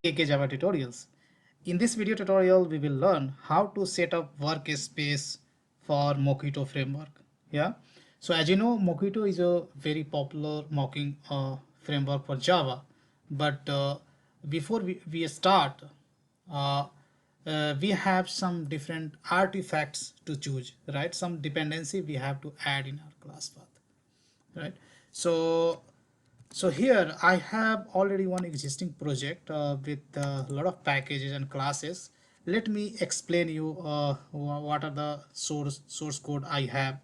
AK Java tutorials. In this video tutorial, we will learn how to set up workspace for Mockito framework. Yeah. So as you know, Mockito is a very popular mocking framework for Java. But before we start, uh, we have some different artifacts to choose, right? Some dependency we have to add in our class path, right? So here I have already one existing project with a lot of packages and classes. Let me explain you what are the source code I have,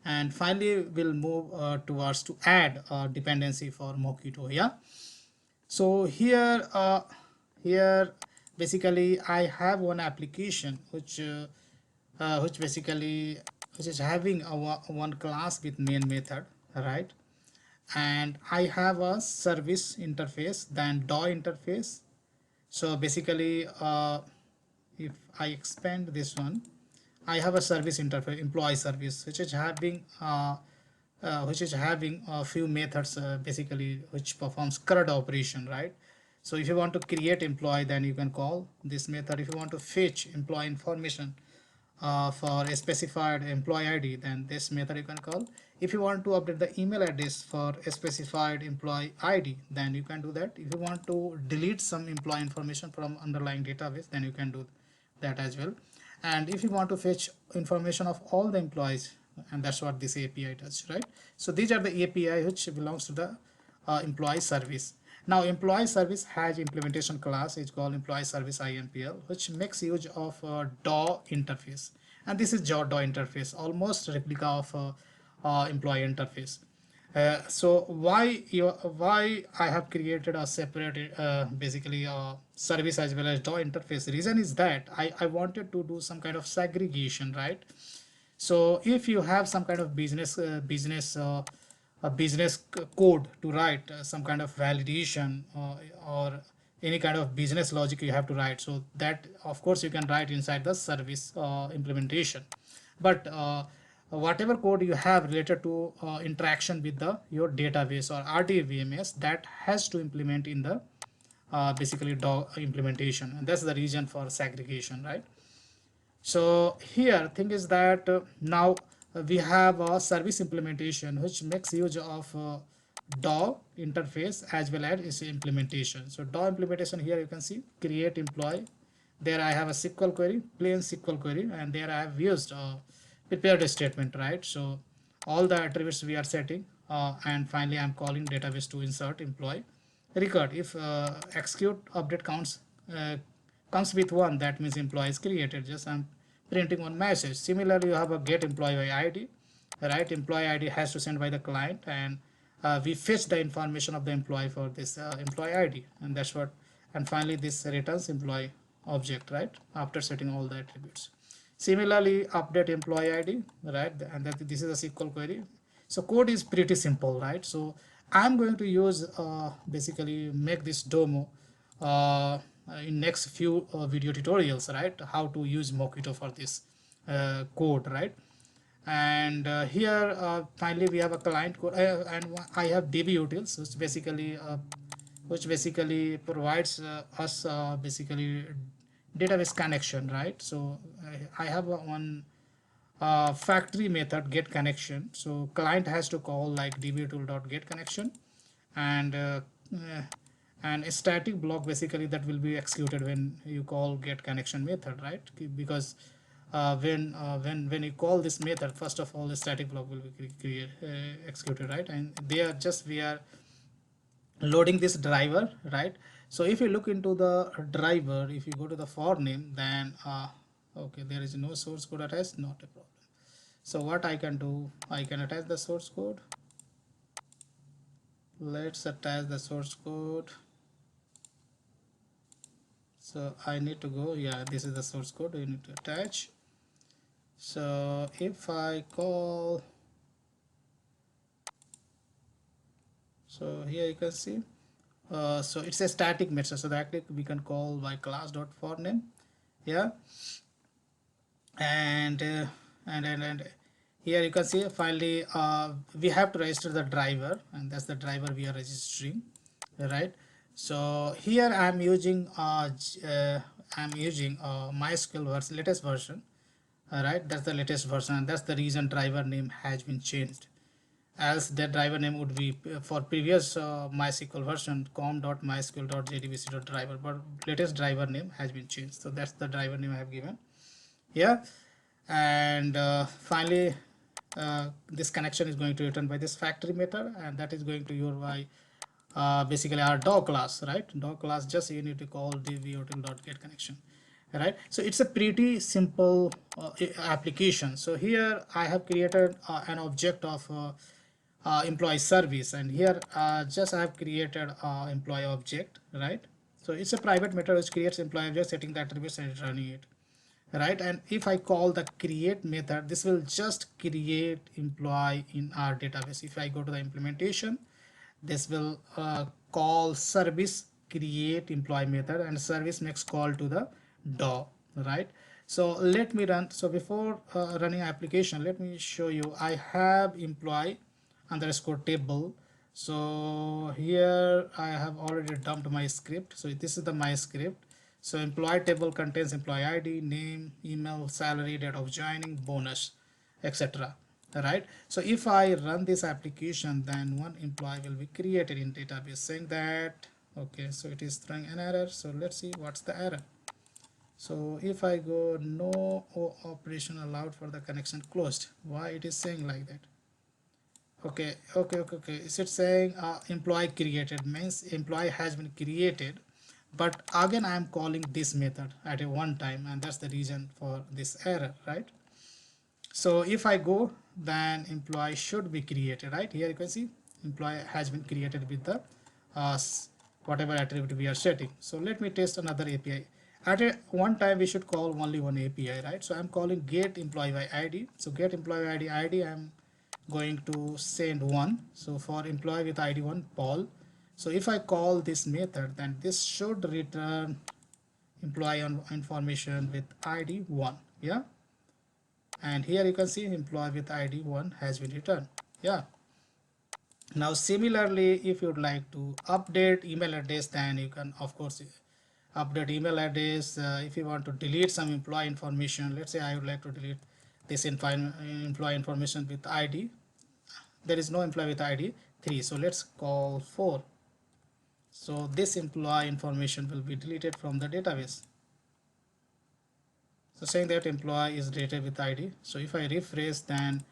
and finally we'll move towards to add a dependency for Mockito. Yeah. So here basically I have one application which basically which is having one class with main method, right? And I have a service interface, then DAW interface. So basically if I expand this one, I have a service interface, employee service, which is having a few methods basically which performs CRUD operation, right? So if you want to create employee, then you can call this method. If you want to fetch employee information for a specified employee ID, then this method you can call. If you want to update the email address for a specified employee ID, then you can do that. If you want to delete some employee information from underlying database, then you can do that as well. And if you want to fetch information of all the employees, and that's what this API does, right? So these are the API which belongs to the employee service. Now employee service has implementation class, it's called employee service IMPL, which makes use of DAW interface. And this is DAW interface, almost replica of employee interface. So why I have created a separate basically service as well as DAW interface? Reason is that I wanted to do some kind of segregation, right? So if you have some kind of business code to write, some kind of validation or any kind of business logic you have to write, so that of course you can write inside the service implementation. But whatever code you have related to interaction with the your database or RDBMS, that has to implement in the basically implementation, and that's the reason for segregation, right? So here thing is that now we have a service implementation which makes use of DAW interface as well as its implementation. So DAW implementation, here you can see create employee. There I have a SQL query, plain SQL query, and there I have used prepared statement, right? So all the attributes we are setting, and finally I'm calling database to insert employee record. If execute update comes with 1, that means employee is created. Just I'm printing one message. Similarly, you have a get employee ID, right? Employee ID has to send by the client, and we fetch the information of the employee for this employee ID, and that's what. And finally this returns employee object, right, after setting all the attributes. Similarly update employee ID, right, and that this is a SQL query. So code is pretty simple, right? So I'm going to use basically make this demo in next few video tutorials, right, how to use Mockito for this code, right? And here finally we have a client code, and I have DB utils, which basically provides us basically database connection, right? So I have one factory method get connection. So client has to call like dbtool.get connection, and uh, and a static block basically that will be executed when you call get connection method, right? Because when you call this method, first of all the static block will be executed, right? And they are just we are loading this driver, right? So if you look into the driver, if you go to the for name, then okay, there is no source code attached, not a problem. So what I can do, I can attach the source code. Let's attach the source code. So I need to go, yeah, this is the source code you need to attach. So if I call, so here you can see, so it's a static method, so that we can call by class.forName. Yeah. And and here you can see finally we have to register the driver, and that's the driver we are registering, right? So here I'm using MySQL version, latest version. All right, that's the latest version, and that's the reason driver name has been changed. Else that driver name would be for previous MySQL version com.mysql.jdbc.driver, but latest driver name has been changed. So that's the driver name I have given here. And finally, this connection is going to return by this factory method, and that is going to your by basically our dog class, right? Dog class, just you need to call dvhotel.get connection, right? So it's a pretty simple application. So here I have created an object of employee service, and here just I have created employee object, right? So it's a private method which creates employee object, setting the attributes and running it, right? And if I call the create method, this will just create employee in our database. If I go to the implementation, this will call service create employee method, and service makes call to the DAO, right? So let me run. So before running application, let me show you. I have employee underscore table. So here I have already dumped my script. So this is the my script. So employee table contains employee ID, name, email, salary, date of joining, bonus, etc. Right? So if I run this application, then one employee will be created in database, saying that, okay, so it is throwing an error. So let's see what's the error. So if I go no operation allowed for the connection closed, why it is saying like that? Okay. Is it saying employee created, means employee has been created, but again I am calling this method at a one time, and that's the reason for this error, right? So if I go, then employee should be created, right? Here you can see employee has been created with the whatever attribute we are setting. So let me test another API. At a one time we should call only one API, right? So I'm calling get employee by ID. So get employee ID I'm going to send one. So for employee with ID 1, Paul. So if I call this method, then this should return employee information with ID 1. Yeah, and here you can see employee with ID 1 has been returned. Yeah. Now similarly, if you'd like to update email address, then you can of course update email address. If you want to delete some employee information, let's say I would like to delete this employee information with ID. There is no employee with ID 3, so let's call 4. So this employee information will be deleted from the database. So saying that employee is deleted with ID. So if I refresh, then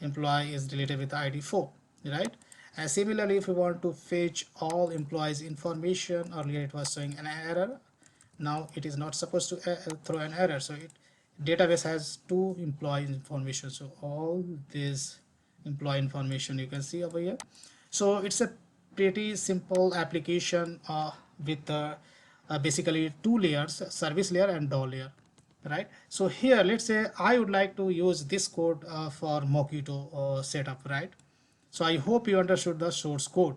employee is deleted with ID 4, right? And similarly, if we want to fetch all employees information, earlier it was showing an error. Now it is not supposed to throw an error. So database has 2 employee information. So all this employee information you can see over here. So it's a pretty simple application with basically 2 layers, service layer and DAO layer, right? So here let's say I would like to use this code for Mockito setup, right? So I hope you understood the source code.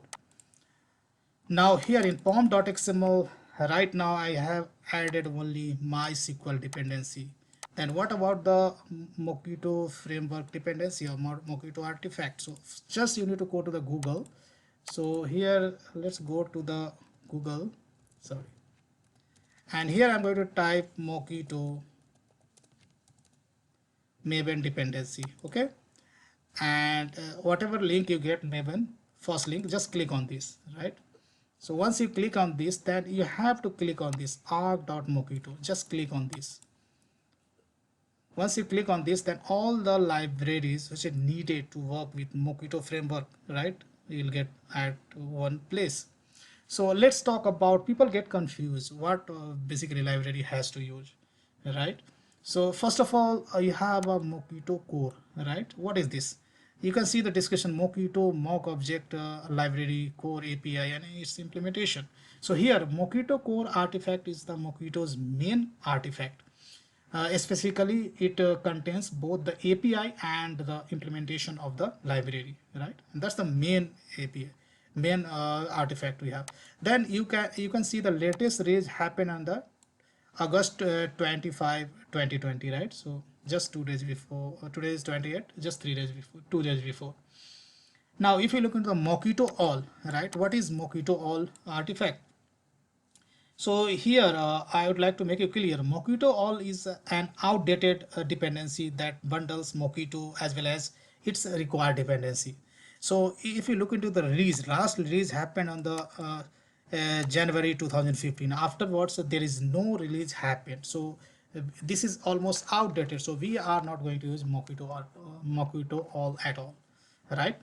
Now here in pom.xml, right now I have added only MySQL dependency. Then what about the Mockito framework dependency or Mockito artifact? So just you need to go to the Google. So here let's go to the Google, sorry. And here I'm going to type Mockito Maven dependency, okay? And whatever link you get, Maven first link, just click on this, right? So once you click on this, then you have to click on this arc.mockito. Just click on this. Once you click on this, then all the libraries which are needed to work with Mockito framework, right, you'll get at one place. So let's talk about, people get confused what basically library has to use, right? So first of all, you have a Mockito core, right? What is this? You can see the discussion Mockito mock object library core API and its implementation. So here Mockito core artifact is the Mockito's main artifact. Specifically, it contains both the API and the implementation of the library, right? And that's the main API, main artifact we have. Then you can see the latest release happened on the August 25, 2020, right? So just 2 days before. Today is 28, just 3 days before, 2 days before. Now, if you look into the Mockito all, right? What is Mockito all artifact? So here I would like to make it clear, Mockito all is an outdated dependency that bundles Mockito as well as its required dependency. So if you look into the release, last release happened on the January 2015. Afterwards, there is no release happened. So this is almost outdated. So we are not going to use Mockito all at all, right?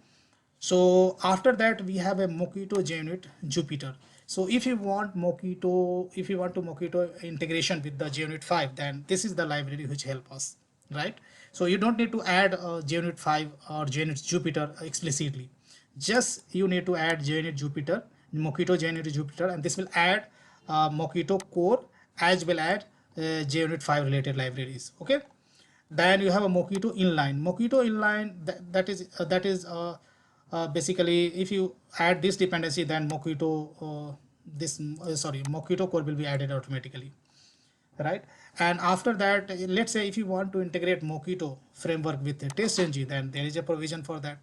So after that we have a Mockito JUnit Jupyter. So if you want Mockito, if you want to Mockito integration with the JUnit 5, then this is the library which help us, right? So you don't need to add JUnit 5 or JUnit Jupyter explicitly. Just you need to add JUnit Jupyter, Mockito JUnit Jupyter, and this will add Mockito core as well as JUnit 5 related libraries. Okay. Then you have a Mockito inline. Mockito inline, that is basically if you add this dependency, then Mockito core will be added automatically, right? And after that, let's say if you want to integrate Mockito framework with the TestNG, then there is a provision for that.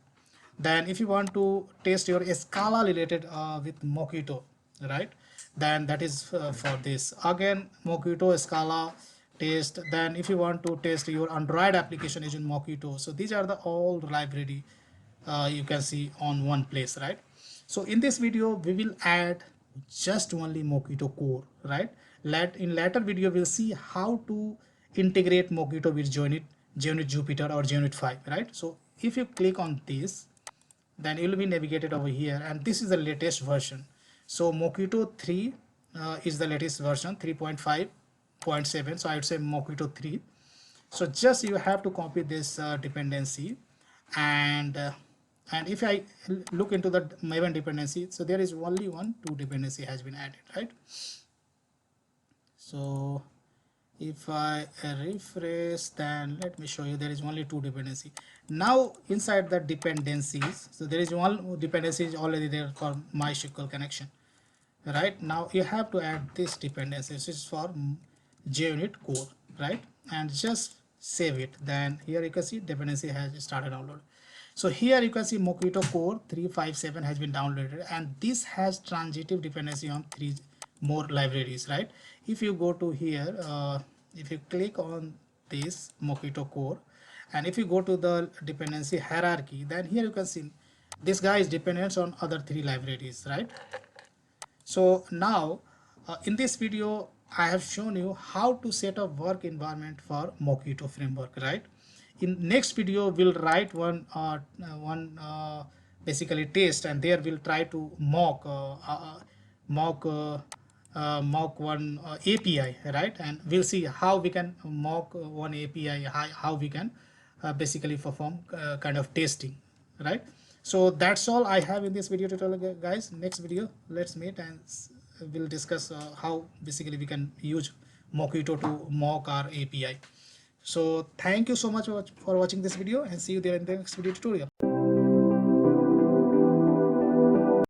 Then if you want to test your Scala related with Mockito, right, then that is for this again Mockito Scala test. Then if you want to test your Android application using Mockito, so these are the all library you can see on one place, right? So in this video we will add just only Mockito core, right? In later video we'll see how to integrate Mockito with JUnit Jupyter or JUnit 5, right? So if you click on this, then you will be navigated over here, and this is the latest version. So Mockito 3 is the latest version, 3.5.7. so I would say Mockito 3. So just you have to copy this dependency, and if I look into the Maven dependency, so there is only two dependency has been added, right? So if I refresh, then let me show you there is only two dependency. Now inside the dependencies, so there is one dependency is already there for MySQL connection. Right now you have to add this dependency, which is for JUnit core, right? And just save it. Then here you can see dependency has started download. So here you can see Mockito core 357 has been downloaded, and this has transitive dependency on 3 more libraries, right? If you go to here, if you click on this Mockito core, and if you go to the dependency hierarchy, then here you can see this guy is dependent on other 3 libraries, right? So now in this video I have shown you how to set up work environment for Mockito framework, right? In next video we'll write one basically test, and there we'll try to mock one API, right? And we'll see how we can mock one API, how we can basically perform kind of testing, right? So that's all I have in this video tutorial, guys. Next video let's meet and we'll discuss how basically we can use Mockito to mock our API. So thank you so much for watching this video, and see you there in the next video tutorial.